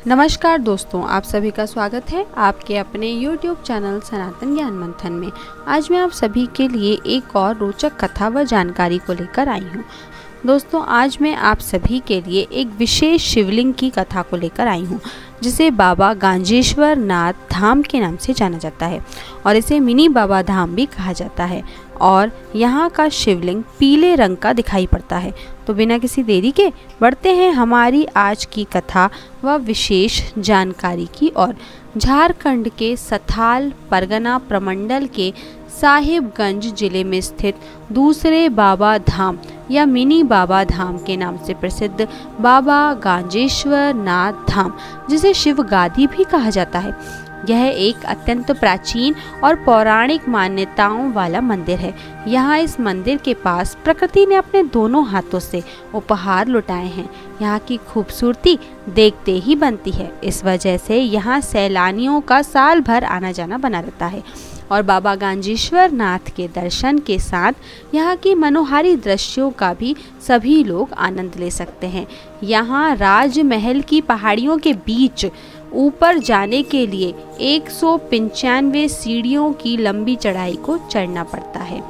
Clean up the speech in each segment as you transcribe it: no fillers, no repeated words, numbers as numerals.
नमस्कार दोस्तों, आप सभी का स्वागत है आपके अपने YouTube चैनल सनातन ज्ञान मंथन में। आज मैं आप सभी के लिए एक और रोचक कथा व जानकारी को लेकर आई हूँ। दोस्तों, आज मैं आप सभी के लिए एक विशेष शिवलिंग की कथा को लेकर आई हूँ, जिसे बाबा गांजेश्वर नाथ धाम के नाम से जाना जाता है और इसे मिनी बाबा धाम भी कहा जाता है। और यहाँ का शिवलिंग पीले रंग का दिखाई पड़ता है। तो बिना किसी देरी के बढ़ते हैं हमारी आज की कथा व विशेष जानकारी की ओर। झारखंड के सथाल परगना प्रमंडल के साहिबगंज जिले में स्थित दूसरे बाबा धाम या मिनी बाबा धाम के नाम से प्रसिद्ध बाबा गांजेश्वर नाथ धाम, जिसे शिव गादी भी कहा जाता है, यह एक अत्यंत प्राचीन और पौराणिक मान्यताओं वाला मंदिर है। यहाँ इस मंदिर के पास प्रकृति ने अपने दोनों हाथों से उपहार लुटाए हैं। यहाँ की खूबसूरती देखते ही बनती है। इस वजह से यहाँ सैलानियों का साल भर आना जाना बना रहता है और बाबा गांजेश्वर नाथ के दर्शन के साथ यहाँ की मनोहारी दृश्यों का भी सभी लोग आनंद ले सकते हैं। यहाँ राजमहल की पहाड़ियों के बीच ऊपर जाने के लिए 195 सीढ़ियों की लंबी चढ़ाई को चढ़ना पड़ता है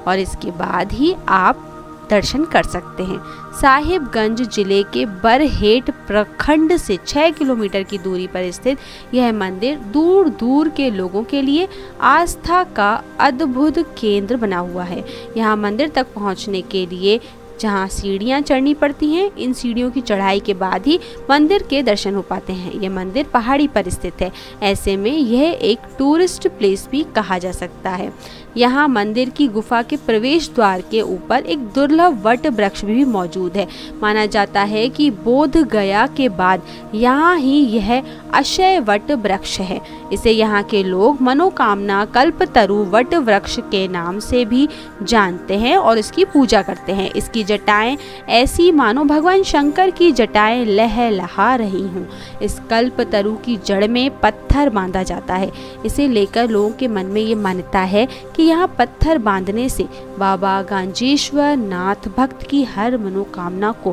और इसके बाद ही आप दर्शन कर सकते हैं। साहिबगंज जिले के बरहेट प्रखंड से 6 किलोमीटर की दूरी पर स्थित यह मंदिर दूर दूर के लोगों के लिए आस्था का अद्भुत केंद्र बना हुआ है। यहाँ मंदिर तक पहुँचने के लिए जहाँ सीढ़ियाँ चढ़नी पड़ती हैं, इन सीढ़ियों की चढ़ाई के बाद ही मंदिर के दर्शन हो पाते हैं। यह मंदिर पहाड़ी पर स्थित है, ऐसे में यह एक टूरिस्ट प्लेस भी कहा जा सकता है। यहाँ मंदिर की गुफा के प्रवेश द्वार के ऊपर एक दुर्लभ वट वृक्ष भी मौजूद है। माना जाता है कि बोध गया के बाद यहाँ ही यह अक्षय वट वृक्ष है। इसे यहाँ के लोग मनोकामना कल्पतरु वट वृक्ष के नाम से भी जानते हैं और इसकी पूजा करते हैं। इसकी जटाएं ऐसी मानो भगवान शंकर की जटाएं लहलहा रही हों। इस कल्पतरु की जड़ में पत्थर बांधा जाता है। इसे लेकर लोगों के मन में ये मान्यता है कि यहाँ पत्थर बांधने से बाबा गांजेश्वर नाथ भक्त की हर मनोकामना को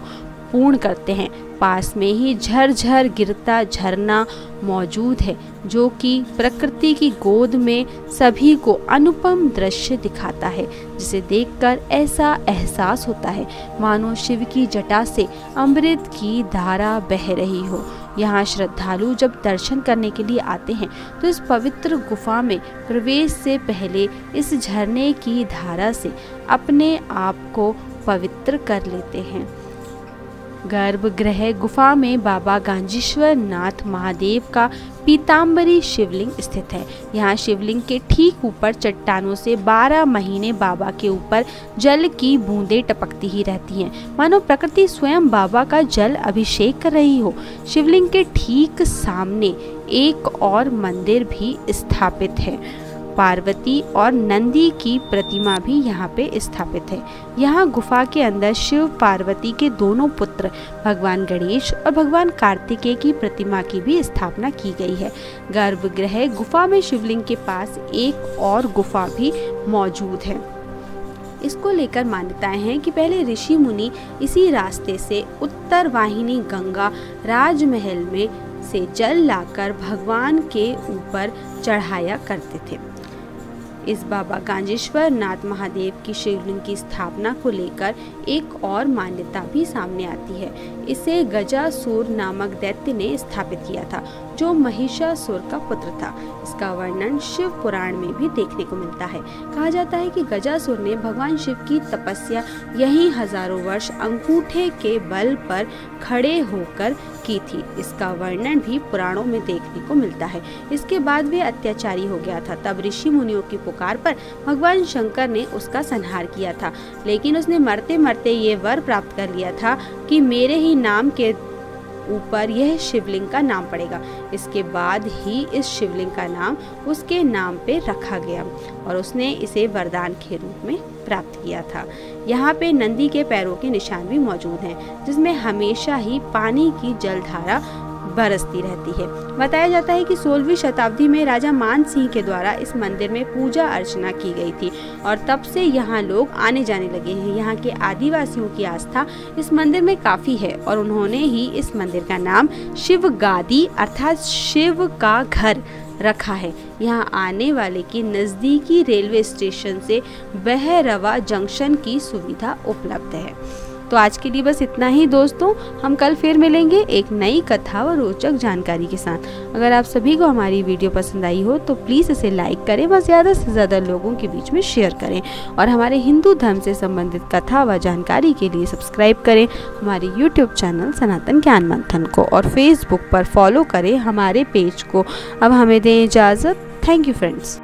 पूर्ण करते हैं। पास में ही झरझर गिरता झरना मौजूद है, जो कि प्रकृति की गोद में सभी को अनुपम दृश्य दिखाता है, जिसे देखकर ऐसा एहसास होता है मानो शिव की जटा से अमृत की धारा बह रही हो। यहाँ श्रद्धालु जब दर्शन करने के लिए आते हैं तो इस पवित्र गुफा में प्रवेश से पहले इस झरने की धारा से अपने आप को पवित्र कर लेते हैं। गर्भगृह गुफा में बाबा गांजेश्वर नाथ महादेव का पीताम्बरी शिवलिंग स्थित है। यहाँ शिवलिंग के ठीक ऊपर चट्टानों से 12 महीने बाबा के ऊपर जल की बूंदें टपकती ही रहती हैं, मानो प्रकृति स्वयं बाबा का जल अभिषेक कर रही हो। शिवलिंग के ठीक सामने एक और मंदिर भी स्थापित है। पार्वती और नंदी की प्रतिमा भी यहाँ पे स्थापित है। यहाँ गुफा के अंदर शिव पार्वती के दोनों पुत्र भगवान गणेश और भगवान कार्तिकेय की प्रतिमा की भी स्थापना की गई है। गर्भगृह गुफा में शिवलिंग के पास एक और गुफा भी मौजूद है। इसको लेकर मान्यताएं हैं कि पहले ऋषि मुनि इसी रास्ते से उत्तर वाहिनी गंगा राजमहल में से जल लाकर भगवान के ऊपर चढ़ाया करते थे। इस बाबा गांजेश्वर नाथ महादेव की शिवलिंग की स्थापना को लेकर एक और मान्यता भी सामने आती है। इसे गजासुर नामक दैत्य ने स्थापित किया था, जो महिषासुर का पुत्र था। इसका वर्णन शिव पुराण में भी देखने को मिलता है। कहा जाता है कि गजासुर ने भगवान शिव की तपस्या यही हजारों वर्ष अंगूठे के बल पर खड़े होकर की थी। इसका वर्णन भी पुराणों में देखने को मिलता है। इसके बाद वे अत्याचारी हो गया था। तब ऋषि मुनियों की पुकार पर भगवान शंकर ने उसका संहार किया था, लेकिन उसने मरते मरते ये वर प्राप्त कर लिया था कि मेरे ही नाम के ऊपर यह शिवलिंग का नाम पड़ेगा। इसके बाद ही इस शिवलिंग का नाम उसके नाम पे रखा गया और उसने इसे वरदान के रूप में प्राप्त किया था। यहाँ पे नंदी के पैरों के निशान भी मौजूद हैं, जिसमें हमेशा ही पानी की जलधारा बरसती रहती है। बताया जाता है कि 16वीं शताब्दी में राजा मान सिंह के द्वारा इस मंदिर में पूजा अर्चना की गई थी और तब से यहाँ लोग आने जाने लगे हैं। यहाँ के आदिवासियों की आस्था इस मंदिर में काफ़ी है और उन्होंने ही इस मंदिर का नाम शिव गादी अर्थात शिव का घर रखा है। यहाँ आने वाले की नज़दीकी रेलवे स्टेशन से बहरवा जंक्शन की सुविधा उपलब्ध है। तो आज के लिए बस इतना ही दोस्तों, हम कल फिर मिलेंगे एक नई कथा व रोचक जानकारी के साथ। अगर आप सभी को हमारी वीडियो पसंद आई हो तो प्लीज़ इसे लाइक करें, बस ज़्यादा से ज़्यादा लोगों के बीच में शेयर करें और हमारे हिंदू धर्म से संबंधित कथा व जानकारी के लिए सब्सक्राइब करें हमारे यूट्यूब चैनल सनातन ज्ञान मंथन को और फेसबुक पर फॉलो करें हमारे पेज को। अब हमें दें इजाज़त। Thank you friends.